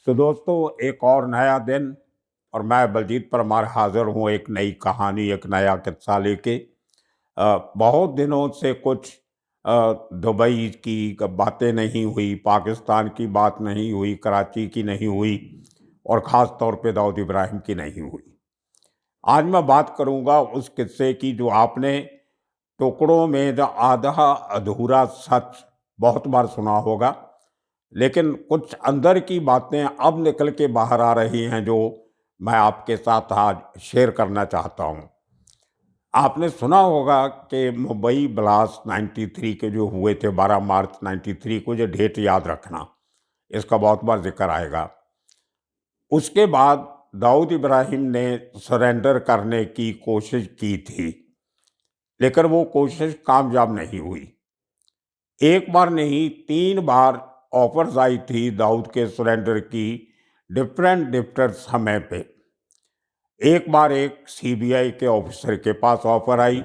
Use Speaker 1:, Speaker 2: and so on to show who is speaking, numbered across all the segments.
Speaker 1: तो दोस्तों, एक और नया दिन और मैं बलजीत परमार हाजिर हूँ एक नई कहानी, एक नया किस्सा लेके। बहुत दिनों से कुछ दुबई की बातें नहीं हुई, पाकिस्तान की बात नहीं हुई, कराची की नहीं हुई और ख़ास तौर पे दाऊद इब्राहिम की नहीं हुई। आज मैं बात करूँगा उस किस्से की जो आपने टुकड़ों में जो आधा अधूरा सच बहुत बार सुना होगा, लेकिन कुछ अंदर की बातें अब निकल के बाहर आ रही हैं जो मैं आपके साथ आज शेयर करना चाहता हूं। आपने सुना होगा कि मुंबई ब्लास्ट 93 के जो हुए थे, 12 मार्च 93 को, जो डेट याद रखना, इसका बहुत बार जिक्र आएगा। उसके बाद दाऊद इब्राहिम ने सरेंडर करने की कोशिश की थी, लेकिन वो कोशिश कामयाब नहीं हुई। एक बार नहीं, 3 बार ऑफर्स आई थी दाऊद के सरेंडर की, डिफरेंट समय पे। एक बार एक सीबीआई के ऑफिसर के पास ऑफर आई,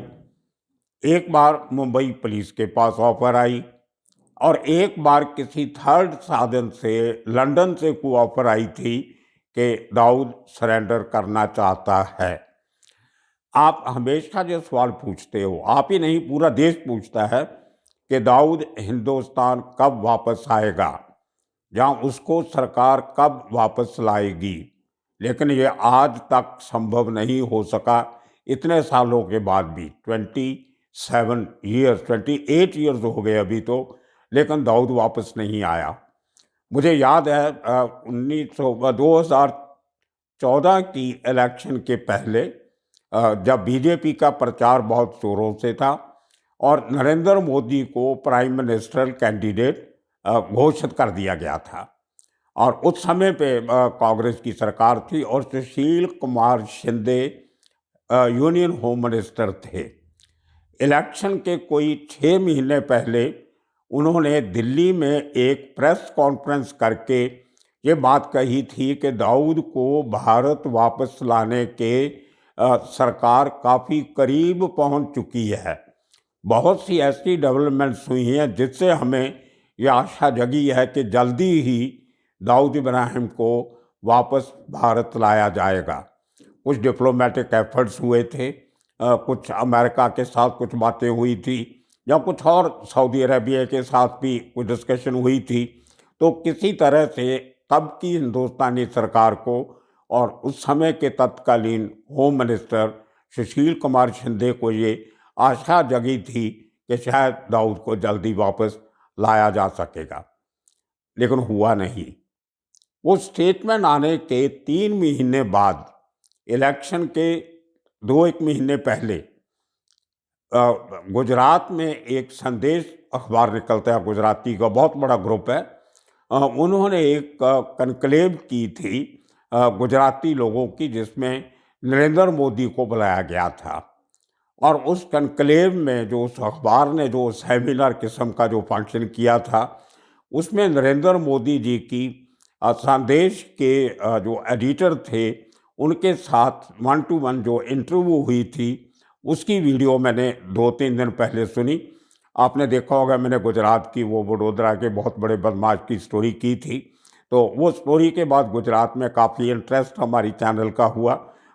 Speaker 1: एक बार मुंबई पुलिस के पास ऑफर आई और एक बार किसी थर्ड साधन से, लंदन से कोई ऑफर आई थी कि दाऊद सरेंडर करना चाहता है। आप हमेशा जो सवाल पूछते हो, आप ही नहीं पूरा देश पूछता है कि दाऊद हिंदुस्तान कब वापस आएगा, जहां उसको सरकार कब वापस लाएगी। लेकिन ये आज तक संभव नहीं हो सका, इतने सालों के बाद भी। 28 ईयर्स हो गए अभी तो, लेकिन दाऊद वापस नहीं आया। मुझे याद है 2014 की इलेक्शन के पहले, जब बीजेपी का प्रचार बहुत जोरों से था और नरेंद्र मोदी को प्राइम मिनिस्टर कैंडिडेट घोषित कर दिया गया था, और उस समय पे कांग्रेस की सरकार थी और Sushil Kumar Shinde union home minister थे। इलेक्शन के कोई 6 महीने पहले उन्होंने दिल्ली में एक प्रेस कॉन्फ्रेंस करके ये बात कही थी कि दाऊद को भारत वापस लाने के सरकार काफ़ी करीब पहुंच चुकी है। बहुत सी ऐसी डेवलपमेंट्स हुई हैं जिससे हमें ये आशा जगी है कि जल्दी ही दाऊद इब्राहिम को वापस भारत लाया जाएगा। कुछ डिप्लोमेटिक एफर्ट्स हुए थे, कुछ अमेरिका के साथ कुछ बातें हुई थी, या कुछ और सऊदी अरेबिया के साथ भी कुछ डिस्कशन हुई थी। तो किसी तरह से तब की हिंदुस्तानी सरकार को और उस समय के तत्कालीन होम मिनिस्टर सुशील कुमार शिंदे को ये आशा जगी थी कि शायद दाऊद को जल्दी वापस लाया जा सकेगा, लेकिन हुआ नहीं। वो स्टेटमेंट आने के 3 महीने बाद, इलेक्शन के 2 एक महीने पहले, गुजरात में एक संदेश अखबार निकलता है, गुजराती का बहुत बड़ा ग्रुप है। उन्होंने एक कनक्लेव की थी गुजराती लोगों की, जिसमें नरेंद्र मोदी को बुलाया गया था। और उस कनक्लेव में जो उस अखबार ने जो सेमिनार किस्म का जो फंक्शन किया था, उसमें नरेंद्र मोदी जी की संदेश के जो एडिटर थे उनके साथ 1-to-1 जो इंटरव्यू हुई थी, उसकी वीडियो मैंने 2-3 दिन पहले सुनी। आपने देखा होगा, मैंने गुजरात की, वो वडोदरा के बहुत बड़े बदमाश की स्टोरी की थी। तो वो स्टोरी के बाद गुजरात में काफ़ी इंटरेस्ट हमारी चैनल का हुआ,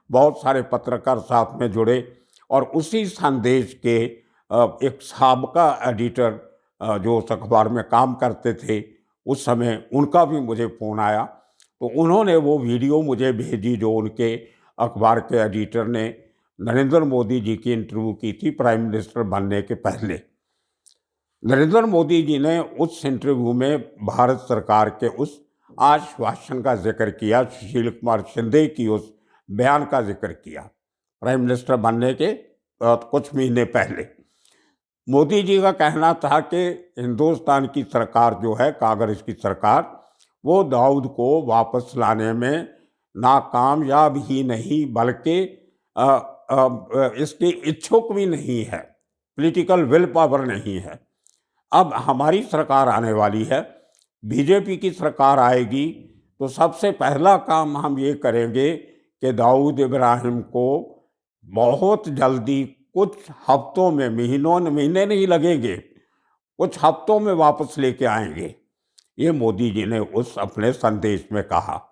Speaker 1: बहुत सारे पत्रकार साथ में जुड़े और उसी संदेश के एक साबका एडिटर जो उस अखबार में काम करते थे उस समय, उनका भी मुझे फ़ोन आया। तो उन्होंने वो वीडियो मुझे भेजी जो उनके अखबार के एडिटर ने नरेंद्र मोदी जी की इंटरव्यू की थी प्राइम मिनिस्टर बनने के पहले। नरेंद्र मोदी जी ने उस इंटरव्यू में भारत सरकार के उस आश्वासन का जिक्र किया, सुशील कुमार शिंदे की उस बयान का जिक्र किया प्राइम मिनिस्टर बनने के कुछ महीने पहले। मोदी जी का कहना था कि हिंदुस्तान की सरकार जो है, कांग्रेस की सरकार, वो दाऊद को वापस लाने में नाकामयाब ही नहीं बल्कि इसके इच्छुक भी नहीं है, पॉलिटिकल विल पावर नहीं है। अब हमारी सरकार आने वाली है, बीजेपी की सरकार आएगी, तो सबसे पहला काम हम ये करेंगे कि दाऊद इब्राहिम को बहुत जल्दी, कुछ हफ्तों में, महीने नहीं लगेंगे, कुछ हफ्तों में वापस लेके आएंगे। ये मोदी जी ने उस अपने संदेश में कहा।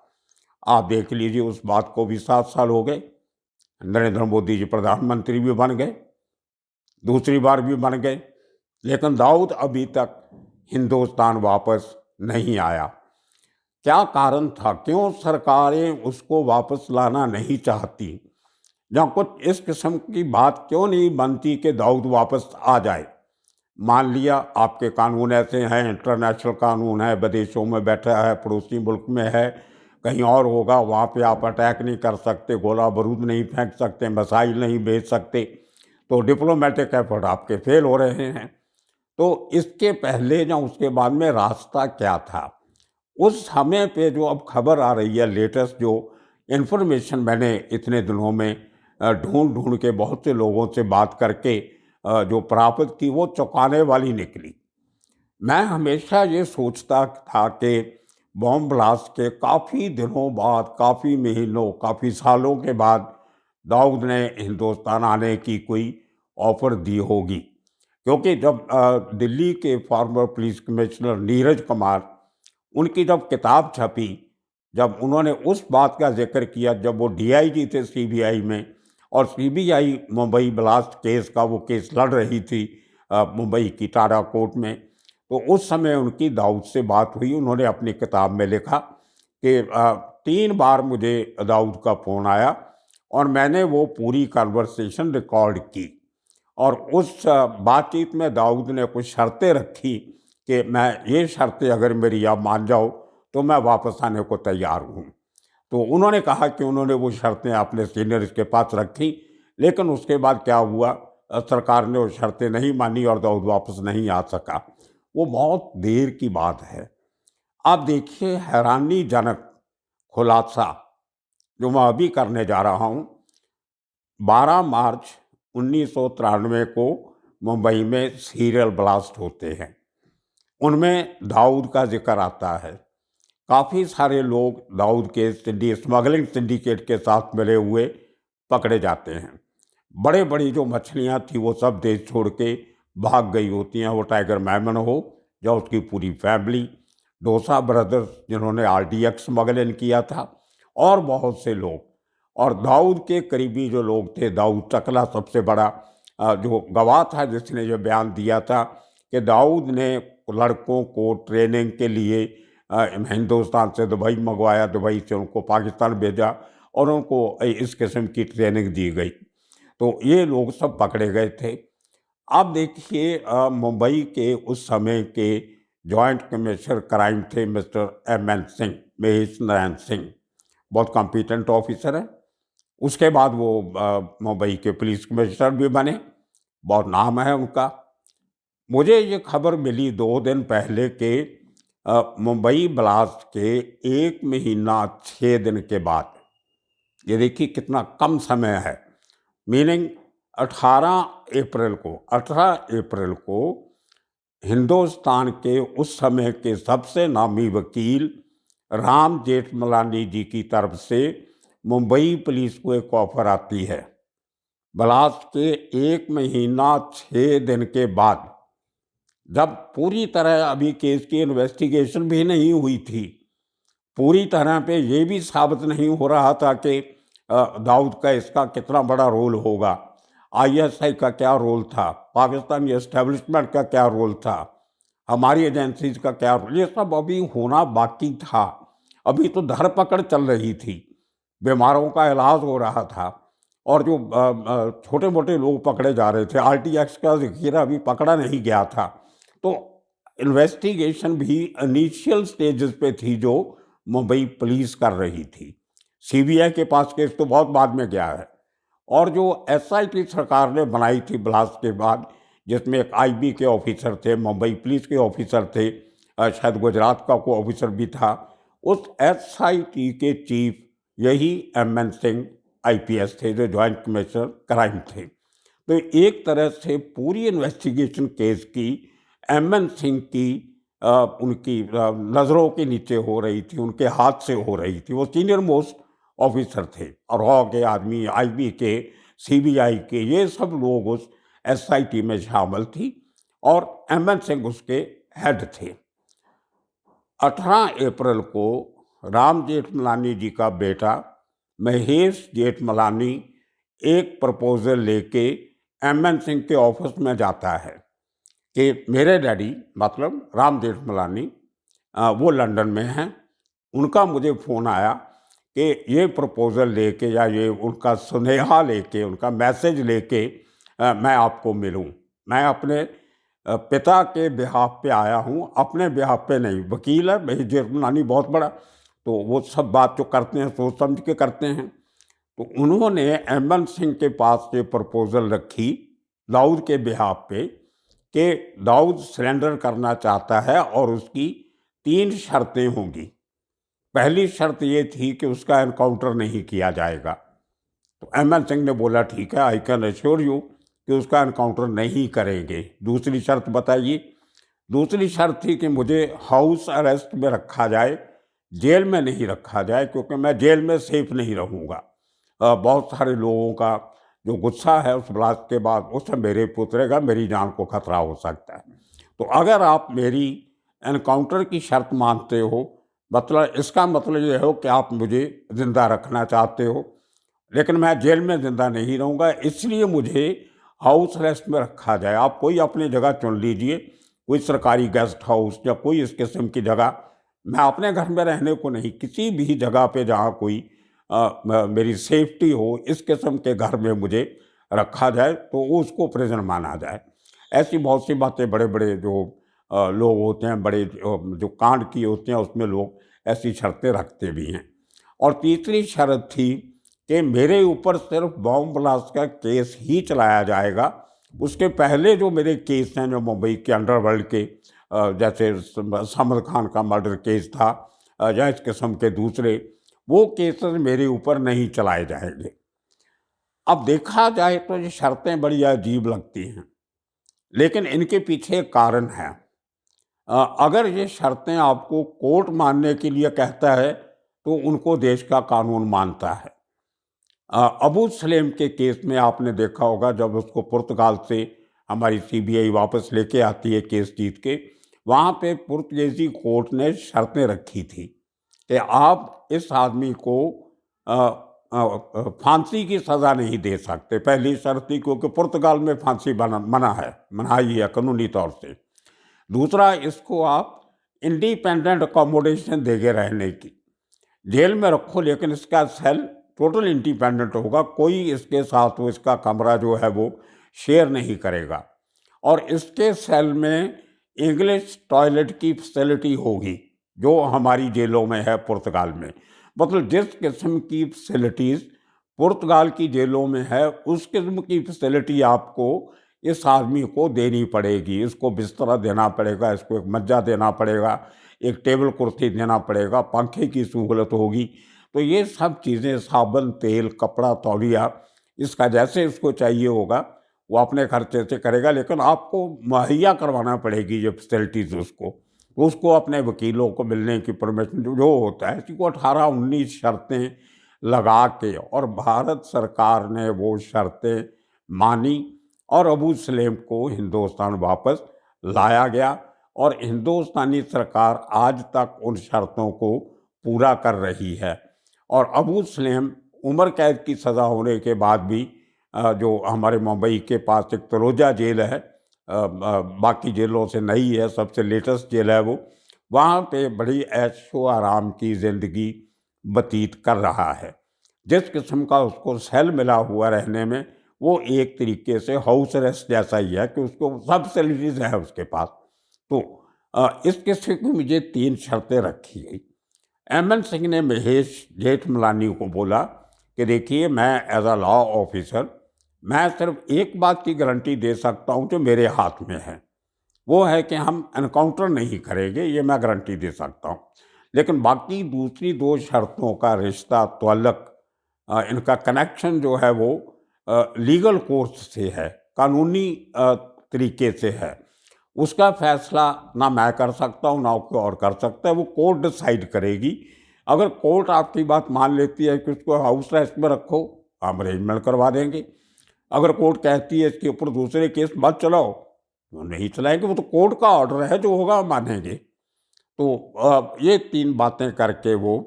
Speaker 1: आप देख लीजिए, उस बात को भी 7 साल हो गए। नरेंद्र मोदी जी प्रधानमंत्री भी बन गए, दूसरी बार भी बन गए, लेकिन दाऊद अभी तक हिंदुस्तान वापस नहीं आया। क्या कारण था? क्यों सरकारें उसको वापस लाना नहीं चाहती? या कुछ इस किस्म की बात क्यों नहीं बनती कि दाऊद वापस आ जाए? मान लिया आपके कानून ऐसे हैं, इंटरनेशनल कानून है, विदेशों में बैठा है, पड़ोसी मुल्क में है, कहीं और होगा, वहाँ पे आप अटैक नहीं कर सकते, गोला बारूद नहीं फेंक सकते, मिसाइल नहीं भेज सकते, तो डिप्लोमेटिक एफर्ट आपके फेल हो रहे हैं। तो इसके पहले या उसके बाद में रास्ता क्या था? उस समय पे जो अब खबर आ रही है, लेटेस्ट जो इन्फॉर्मेशन मैंने इतने दिनों में ढूंढ ढूंढ के बहुत से लोगों से बात करके जो प्राप्त की, वो चौंकाने वाली निकली। मैं हमेशा ये सोचता था कि बॉम्ब ब्लास्ट के काफ़ी दिनों बाद, काफ़ी महीनों, काफ़ी सालों के बाद दाऊद ने हिंदुस्तान आने की कोई ऑफ़र दी होगी, क्योंकि जब दिल्ली के farmer police commissioner Neeraj Kumar, उनकी जब किताब छपी, जब उन्होंने उस बात का जिक्र किया, जब वो डीआईजी थे सीबीआई में, और सीबीआई मुंबई ब्लास्ट केस का वो केस लड़ रही थी मुंबई की टाडा कोर्ट में, तो उस समय उनकी दाऊद से बात हुई। उन्होंने अपनी किताब में लिखा कि 3 बार मुझे दाऊद का फ़ोन आया और मैंने वो पूरी कन्वर्सेशन रिकॉर्ड की, और उस बातचीत में दाऊद ने कुछ शर्तें रखी कि मैं ये शर्तें अगर मेरी आप मान जाओ तो मैं वापस आने को तैयार हूँ। तो उन्होंने कहा कि उन्होंने वो शर्तें अपने सीनियर्स के पास रखी, लेकिन उसके बाद क्या हुआ, सरकार ने वो शर्तें नहीं मानी और दाऊद वापस नहीं आ सका। वो बहुत देर की बात है। आप देखिए, हैरानीजनक खुलासा जो मैं अभी करने जा रहा हूँ। 12 मार्च 1993 को मुंबई में सीरियल ब्लास्ट होते हैं। उनमें दाऊद का जिक्र आता है। काफ़ी सारे लोग दाऊद के स्मगलिंग सिंडिकेट के साथ मिले हुए पकड़े जाते हैं। बड़े बड़ी जो मछलियाँ थी वो सब देश छोड़ के भाग गई होती हैं, वो टाइगर मैमन हो या उसकी पूरी फैमिली, डोसा ब्रदर्स जिन्होंने आरडीएक्स स्मगलिंग किया था, और बहुत से लोग। और दाऊद के करीबी जो लोग थे, दाऊद टकला सबसे बड़ा जो गवाह था जिसने ये बयान दिया था कि दाऊद ने लड़कों को ट्रेनिंग के लिए हिंदुस्तान से दुबई मंगवाया, दुबई से उनको पाकिस्तान भेजा और उनको इस किस्म की ट्रेनिंग दी गई। तो ये लोग सब पकड़े गए थे। अब देखिए, मुंबई के उस समय के जॉइंट कमिश्नर क्राइम थे मिस्टर एम.एन. सिंह, महेश नारायण सिंह, बहुत कॉम्पिटेंट ऑफिसर है। उसके बाद वो मुंबई के पुलिस कमिश्नर भी बने, बहुत नाम है उनका। मुझे ये खबर मिली 2 दिन पहले के मुंबई ब्लास्ट के 1 महीना 6 दिन के बाद। ये देखिए कितना कम समय है। मीनिंग 18 अप्रैल को हिंदुस्तान के उस समय के सबसे नामी वकील राम जेठमलानी जी की तरफ से मुंबई पुलिस को एक ऑफर आती है। ब्लास्ट के 1 महीना 6 दिन के बाद, जब पूरी तरह अभी केस की इन्वेस्टिगेशन भी नहीं हुई थी, पूरी तरह पे ये भी साबित नहीं हो रहा था कि दाऊद का इसका कितना बड़ा रोल होगा, आईएसआई का क्या रोल था, पाकिस्तानी एस्टेब्लिशमेंट का क्या रोल था, हमारी एजेंसीज का क्या रोल, ये सब अभी होना बाकी था। अभी तो धरपकड़ चल रही थी, बीमारों का इलाज हो रहा था, और जो छोटे मोटे लोग पकड़े जा रहे थे, आरटीएक्स का ज़खीरा अभी पकड़ा नहीं गया था। तो इन्वेस्टिगेशन भी इनिशियल स्टेजेस पे थी जो मुंबई पुलिस कर रही थी। सीबीआई के पास केस तो बहुत बाद में गया है। और जो एसआईटी सरकार ने बनाई थी ब्लास्ट के बाद, जिसमें एक आईबी के ऑफिसर थे, मुंबई पुलिस के ऑफिसर थे, शायद गुजरात का कोई ऑफिसर भी था, उस एसआईटी के चीफ यही एम.एन. सिंह आईपीएस थे, जो जॉइंट कमिश्नर क्राइम थे। तो एक तरह से पूरी इन्वेस्टिगेशन केस की एम.एन. सिंह की उनकी नज़रों के नीचे हो रही थी, उनके हाथ से हो रही थी। वो सीनियर मोस्ट ऑफिसर थे, और रॉ के आदमी, आईबी के, सीबीआई के, ये सब लोग उस एसआईटी में शामिल थी, और एम.एन. सिंह उसके हेड थे। 18 अप्रैल को राम जेठमलानी जी का बेटा महेश जेठमलानी एक प्रपोजल लेके एमएन सिंह के ऑफिस में जाता है कि मेरे डैडी मतलब राम जेठमलानी वो लंदन में हैं। उनका मुझे फ़ोन आया कि ये प्रपोज़ल लेके या ये उनका सुनेहा लेके, उनका मैसेज लेके मैं आपको मिलूं। मैं अपने पिता के बिहाफ पे आया हूँ, अपने बिहाफ पे नहीं। वकील है मेरी जेठमलानी बहुत बड़ा, तो वो सब बात जो करते हैं सोच समझ के करते हैं। तो उन्होंने एमएन सिंह के पास ये प्रपोज़ल रखी दाऊद के बिहाफ पे कि दाऊद सरेंडर करना चाहता है और उसकी 3 शर्तें होंगी। पहली शर्त ये थी कि उसका एनकाउंटर नहीं किया जाएगा। तो एमएन सिंह ने बोला ठीक है, आई कैन एश्योर यू कि उसका एनकाउंटर नहीं करेंगे। दूसरी शर्त बताइए। दूसरी शर्त थी कि मुझे हाउस अरेस्ट में रखा जाए, जेल में नहीं रखा जाए, क्योंकि मैं जेल में सेफ नहीं रहूँगा। बहुत सारे लोगों का जो गुस्सा है उस ब्लास्ट के बाद उससे मेरे पे उतरेगा, मेरी जान को खतरा हो सकता है। तो अगर आप मेरी एनकाउंटर की शर्त मानते हो, मतलब इसका मतलब ये हो कि आप मुझे ज़िंदा रखना चाहते हो, लेकिन मैं जेल में ज़िंदा नहीं रहूँगा, इसलिए मुझे हाउस अरेस्ट में रखा जाए। आप कोई अपनी जगह चुन लीजिए, कोई सरकारी गेस्ट हाउस या कोई इस किस्म की जगह। मैं अपने घर में रहने को नहीं, किसी भी जगह पे जहाँ कोई मेरी सेफ्टी हो, इस किस्म के घर में मुझे रखा जाए, तो उसको प्रिजन माना जाए। ऐसी बहुत सी बातें बड़े बड़े जो लोग होते हैं, बड़े जो कांड किए होते हैं, उसमें लोग ऐसी शर्तें रखते भी हैं। और तीसरी शर्त थी कि मेरे ऊपर सिर्फ बॉम्ब ब्लास्ट का केस ही चलाया जाएगा। उसके पहले जो मेरे केस हैं, जो मुंबई के अंडरवर्ल्ड के जैसे समद खान का मर्डर केस था या इस किस्म के दूसरे, वो केसेस मेरे ऊपर नहीं चलाए जाएंगे। अब देखा जाए तो ये शर्तें बड़ी अजीब लगती हैं, लेकिन इनके पीछे एक कारण है। अगर ये शर्तें आपको कोर्ट मानने के लिए कहता है, तो उनको देश का कानून मानता है। अबू सलेम के केस में आपने देखा होगा, जब उसको पुर्तगाल से हमारी सीबीआई वापस लेके आती है केस जीत के, वहाँ पे पुर्तगाली कोर्ट ने शर्तें रखी थी कि आप इस आदमी को फांसी की सज़ा नहीं दे सकते। पहली शर्त थी, क्योंकि पुर्तगाल में फांसी मना है, मनाही है कानूनी तौर से। दूसरा, इसको आप इंडिपेंडेंट अकोमोडेशन देंगे रहने की, जेल में रखो लेकिन इसका सेल टोटल इंडिपेंडेंट होगा, कोई इसके साथ वो इसका कमरा जो है वो शेयर नहीं करेगा। और इसके सेल में इंग्लिश टॉयलेट की फैसिलिटी होगी, जो हमारी जेलों में है पुर्तगाल में। मतलब जिस किस्म की फैसिलिटीज़ पुर्तगाल की जेलों में है, उस किस्म की फैसिलिटी आपको इस आदमी को देनी पड़ेगी। इसको बिस्तरा देना पड़ेगा, इसको एक मज्जा देना पड़ेगा, एक टेबल कुर्सी देना पड़ेगा, पंखे की सहूलत होगी। तो ये सब चीज़ें, साबुन, तेल, कपड़ा, तौलिया, इसका जैसे इसको चाहिए होगा वो अपने खर्चे से करेगा, लेकिन आपको मुहैया करवाना पड़ेगी ये फैसिलिटीज़ उसको। तो उसको अपने वकीलों को मिलने की परमिशन जो होता है, इसी को 18-19 शर्तें लगा के, और भारत सरकार ने वो शर्तें मानी और अबू सलेम को हिंदुस्तान वापस लाया गया। और हिंदुस्तानी सरकार आज तक उन शर्तों को पूरा कर रही है। और अबू सलेम उम्र कैद की सज़ा होने के बाद भी जो हमारे मुंबई के पास एक तलोजा जेल है, बाकी जेलों से नई है, सबसे लेटेस्ट जेल है वो, वहाँ पे बड़ी ऐशो आराम की ज़िंदगी व्यतीत कर रहा है। जिस किस्म का उसको सेल मिला हुआ रहने में, वो एक तरीके से हाउस अरेस्ट जैसा ही है कि उसको सब फैसिलिटीज़ है उसके पास। तो इस किस्से की मुझे 3 शर्तें रखी गई। एमएन सिंह ने महेश जेठमलानी को बोला कि देखिए, मैं एज अ लॉ ऑफिसर मैं सिर्फ एक बात की गारंटी दे सकता हूँ जो मेरे हाथ में है, वो है कि हम एनकाउंटर नहीं करेंगे, ये मैं गारंटी दे सकता हूँ। लेकिन बाकी दूसरी 2 शर्तों का रिश्ता ताल्लुक, इनका कनेक्शन जो है वो लीगल कोर्स से है, कानूनी तरीके से है। उसका फैसला ना मैं कर सकता हूँ, ना कोई और कर सकता है, वो कोर्ट डिसाइड करेगी। अगर कोर्ट आपकी बात मान लेती है कि उसको हाउस अरेस्ट में रखो, हम अरेंजमेंट करवा देंगे। अगर कोर्ट कहती है इसके ऊपर दूसरे केस मत चलाओ, तो नहीं चलाएंगे, वो तो कोर्ट का ऑर्डर है, जो होगा हम मानेंगे। तो ये 3 बातें करके वो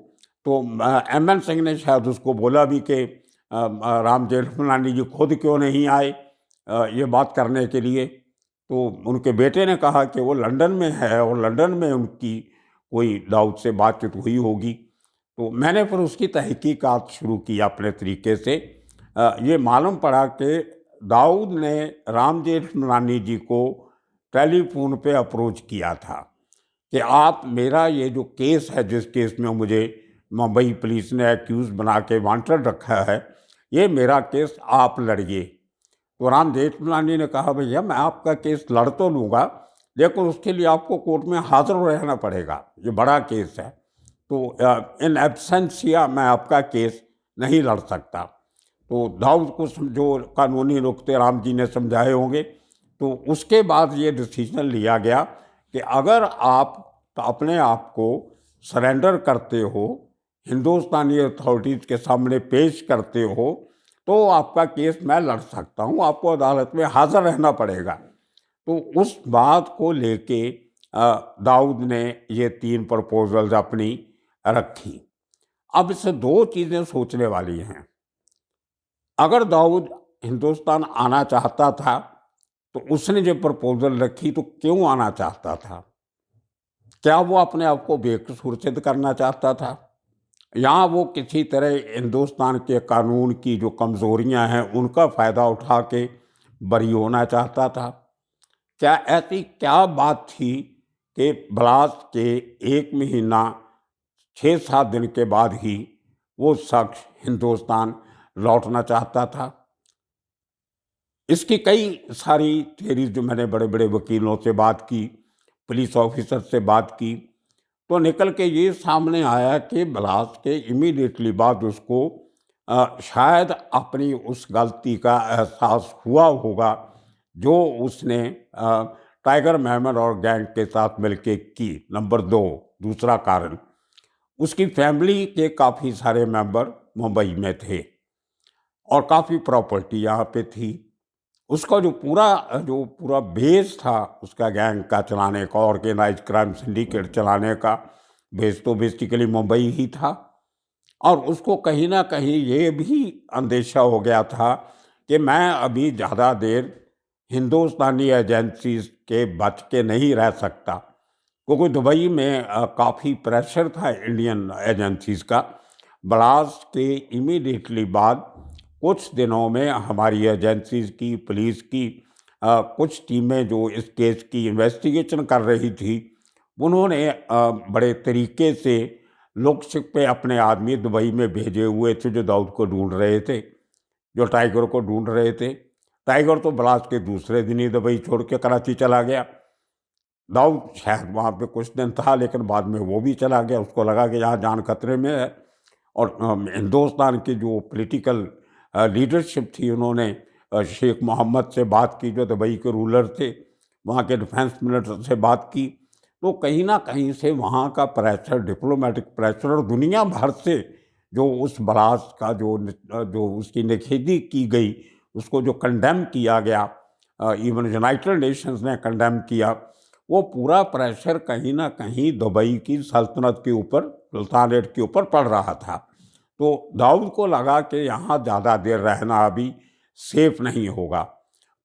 Speaker 1: तो एमएन सिंह ने शायद उसको बोला भी कि राम जेठमलानी जी खुद क्यों नहीं आए ये बात करने के लिए। तो उनके बेटे ने कहा कि वो लंदन में है और लंदन में उनकी कोई दाऊद से बातचीत हुई होगी। तो मैंने फिर उसकी तहकीकात शुरू की अपने तरीके से। ये मालूम पड़ा कि दाऊद ने राम जेठमलानी जी को टेलीफोन पे अप्रोच किया था कि आप मेरा ये जो केस है, जिस केस में मुझे मुंबई पुलिस ने एक्यूज़ बना के वांटेड रखा है, ये मेरा केस आप लड़िए। तो राम जेठमलानी ने कहा, भैया मैं आपका केस लड़ तो लूँगा, लेकिन उसके लिए आपको कोर्ट में हाज़िर रहना पड़ेगा, ये बड़ा केस है। तो इन एब्सेंसिया मैं आपका केस नहीं लड़ सकता। तो दाऊद को जो कानूनी नुक्ते राम जी ने समझाए होंगे, तो उसके बाद ये डिसीजन लिया गया कि अगर आप अपने आप को सरेंडर करते हो, हिंदुस्तानी अथॉरिटीज़ के सामने पेश करते हो, तो आपका केस मैं लड़ सकता हूँ, आपको अदालत में हाज़िर रहना पड़ेगा। तो उस बात को लेके दाऊद ने ये 3 प्रपोजल्स अपनी रखी। अब इससे 2 चीज़ें सोचने वाली हैं। अगर दाऊद हिंदुस्तान आना चाहता था, तो उसने जो प्रपोजल रखी, तो क्यों आना चाहता था? क्या वो अपने आप को बेकसूर सिद्ध करना चाहता था? या वो किसी तरह हिंदुस्तान के कानून की जो कमज़ोरियां हैं, उनका फ़ायदा उठा के बरी होना चाहता था? क्या ऐसी क्या बात थी कि ब्लास्ट के 1 महीना 6-7 दिन के बाद ही वो शख्स हिंदुस्तान लौटना चाहता था? इसकी कई सारी थियरीज जो मैंने बड़े बड़े वकीलों से बात की, पुलिस ऑफिसर से बात की, तो निकल के ये सामने आया कि ब्लास्ट के इमीडिएटली बाद उसको शायद अपनी उस गलती का एहसास हुआ होगा जो उसने टाइगर मेमन और गैंग के साथ मिलके की। नंबर 2, दूसरा कारण, उसकी फैमिली के काफ़ी सारे मेंबर मुंबई में थे और काफ़ी प्रॉपर्टी यहाँ पे थी। उसका जो पूरा बेस था उसका गैंग का चलाने का, ऑर्गेनाइज क्राइम सिंडिकेट चलाने का बेस तो बेसिकली मुंबई ही था। और उसको कहीं ना कहीं ये भी अंदेशा हो गया था कि मैं अभी ज़्यादा देर हिंदुस्तानी एजेंसीज के बच के नहीं रह सकता, क्योंकि दुबई में काफ़ी प्रेशर था इंडियन एजेंसीज का। ब्लास्ट के इमीडिएटली बाद कुछ दिनों में हमारी एजेंसीज की, पुलिस की कुछ टीमें जो इस केस की इन्वेस्टिगेशन कर रही थी, उन्होंने बड़े तरीके से लुक छिप पे अपने आदमी दुबई में भेजे हुए थे जो दाऊद को ढूंढ रहे थे, जो टाइगर को ढूंढ रहे थे। टाइगर तो ब्लास्ट के दूसरे दिन ही दुबई छोड़ के कराची चला गया। दाऊद शायद वहाँ पे कुछ दिन था, लेकिन बाद में वो भी चला गया। उसको लगा कि यहाँ जान खतरे में है। और हिंदुस्तान की जो पॉलिटिकल लीडरशिप थी, उन्होंने शेख मोहम्मद से बात की जो दुबई के रूलर थे, वहाँ के डिफेंस मिनिस्टर से बात की। तो कहीं ना कहीं से वहाँ का प्रेशर, डिप्लोमेटिक प्रेशर, और दुनिया भर से जो उस ब्लास्ट का जो उसकी निखेधी की गई, उसको जो कंडेम किया गया, इवन यूनाइटेड नेशंस ने कंडेम किया, वो पूरा प्रेशर कहीं ना कहीं दुबई की सल्तनत के ऊपर, सुल्तानेट के ऊपर पड़ रहा था। तो दाऊद को लगा कि यहाँ ज़्यादा देर रहना अभी सेफ नहीं होगा।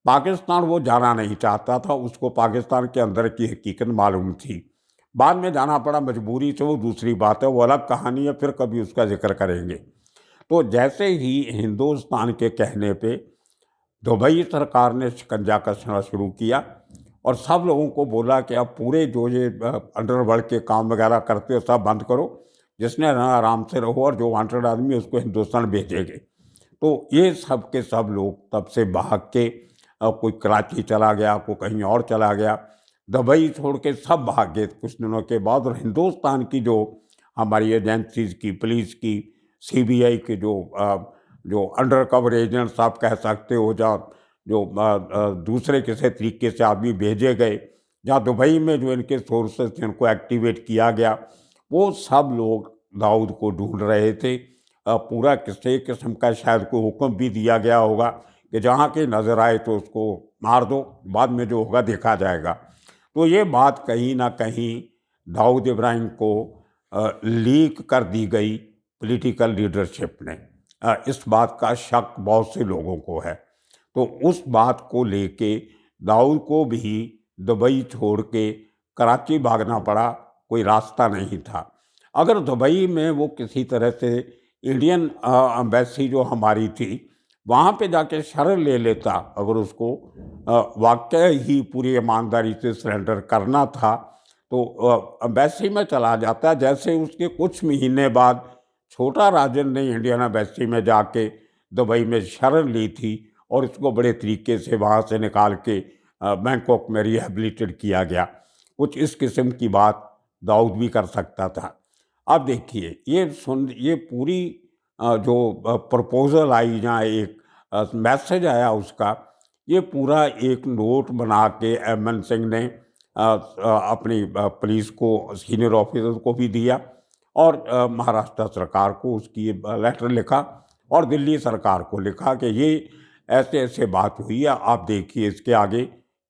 Speaker 1: पाकिस्तान वो जाना नहीं चाहता था, उसको पाकिस्तान के अंदर की हकीकत मालूम थी। बाद में जाना पड़ा मजबूरी से, वो दूसरी बात है, वो अलग कहानी है, फिर कभी उसका जिक्र करेंगे। तो जैसे ही हिंदुस्तान के कहने पे दुबई सरकार ने शिकंजा कसना शुरू किया और सब लोगों को बोला कि अब पूरे जो ये अंडरवर्ल्ड के काम वगैरह करते हो सब बंद करो, जिसने रहना आराम से रहो, और जो वांटेड आदमी है उसको हिंदुस्तान भेजेंगे। तो ये सब के सब लोग तब से भाग के कोई कराची चला गया, कोई कहीं और चला गया, दुबई छोड़ के सब भाग गए कुछ दिनों के बाद। और हिंदुस्तान की जो हमारी एजेंसीज की, पुलिस की, सीबीआई के जो अंडर कवर एजेंट्स आप कह सकते हो, जो दूसरे किसी तरीके से आदमी भेजे गए, जहाँ दुबई में जो इनके सोर्सेस थे उनको एक्टिवेट किया गया, वो सब लोग दाऊद को ढूंढ रहे थे। पूरा किसी किस्म का शायद कोई हुक्म भी दिया गया होगा कि जहाँ के नज़र आए तो उसको मार दो, बाद में जो होगा देखा जाएगा। तो ये बात कहीं ना कहीं दाऊद इब्राहिम को लीक कर दी गई पॉलिटिकल लीडरशिप ने। इस बात का शक बहुत से लोगों को है। तो उस बात को लेके दाऊद को भी दुबई छोड़ के कराची भागना पड़ा, कोई रास्ता नहीं था। अगर दुबई में वो किसी तरह से इंडियन एम्बेसी जो हमारी थी वहाँ पे जाके शरण ले लेता, अगर उसको वाकई ही पूरी ईमानदारी से सरेंडर करना था, तो एम्बेसी में चला जाता। जैसे उसके कुछ महीने बाद छोटा राजन ने इंडियन एम्बेसी में जाके दुबई में शरण ली थी और इसको बड़े तरीके से वहाँ से निकाल के बैंकॉक में रिहेबिलिटेट किया गया। कुछ इस किस्म की बात दाऊद भी कर सकता था। अब देखिए ये पूरी जो प्रपोज़ल आई या एक मैसेज आया उसका, ये पूरा एक नोट बना के एमएन सिंह ने अपनी पुलिस को, सीनियर ऑफिसर को भी दिया और महाराष्ट्र सरकार को उसकी लेटर लिखा और दिल्ली सरकार को लिखा कि ये ऐसे ऐसे बात हुई है, आप देखिए इसके आगे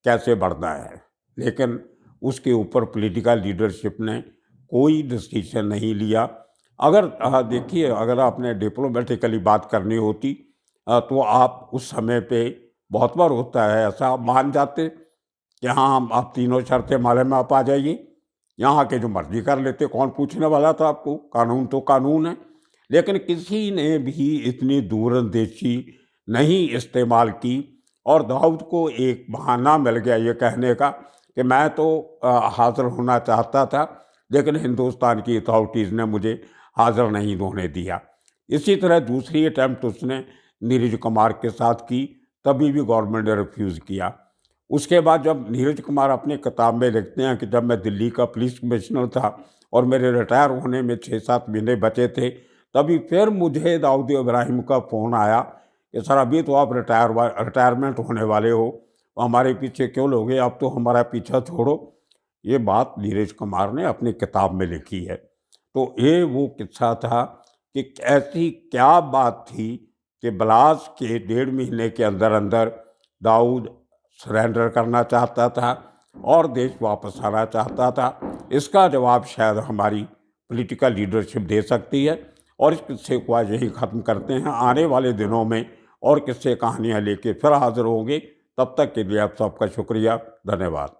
Speaker 1: कैसे बढ़ना है। लेकिन उसके ऊपर पॉलिटिकल लीडरशिप ने कोई डिसीजन नहीं लिया। अगर देखिए, अगर आपने डिप्लोमेटिकली बात करनी होती तो आप उस समय पे बहुत बार होता है ऐसा, आप मान जाते कि हाँ आप तीनों शर्तें माले में आप आ जाइए, यहाँ आके जो मर्जी कर लेते, कौन पूछने वाला था आपको, कानून तो कानून है। लेकिन किसी ने भी इतनी दूरंदेशी नहीं इस्तेमाल की और दाऊद को एक बहाना मिल गया ये कहने का कि मैं तो हाज़िर होना चाहता था लेकिन हिंदुस्तान की अथॉरिटीज़ ने मुझे हाज़िर नहीं होने दिया। इसी तरह दूसरी अटैम्प्ट उसने नीरज कुमार के साथ की, तभी भी गवर्नमेंट ने रिफ्यूज़ किया। उसके बाद जब नीरज कुमार अपनी किताब में लिखते हैं कि जब मैं दिल्ली का पुलिस कमिश्नर था और मेरे रिटायर होने में 6-7 महीने बचे थे, तभी फिर मुझे दाऊद इब्राहिम का फ़ोन आया कि सर अभी तो आप रिटायरमेंट होने वाले हो, हमारे पीछे क्यों लोगे, अब तो हमारा पीछा छोड़ो। ये बात नीरज कुमार ने अपनी किताब में लिखी है। तो ये वो किस्सा था कि ऐसी क्या बात थी कि ब्लास के 1.5 महीने के अंदर अंदर दाऊद सरेंडर करना चाहता था और देश वापस आना चाहता था। इसका जवाब शायद हमारी पॉलिटिकल लीडरशिप दे सकती है। और इस किस्से को आज यही ख़त्म करते हैं। आने वाले दिनों में और किस्से कहानियाँ लेके फिर हाज़िर होंगे। तब तक के लिए आप सबका शुक्रिया, धन्यवाद।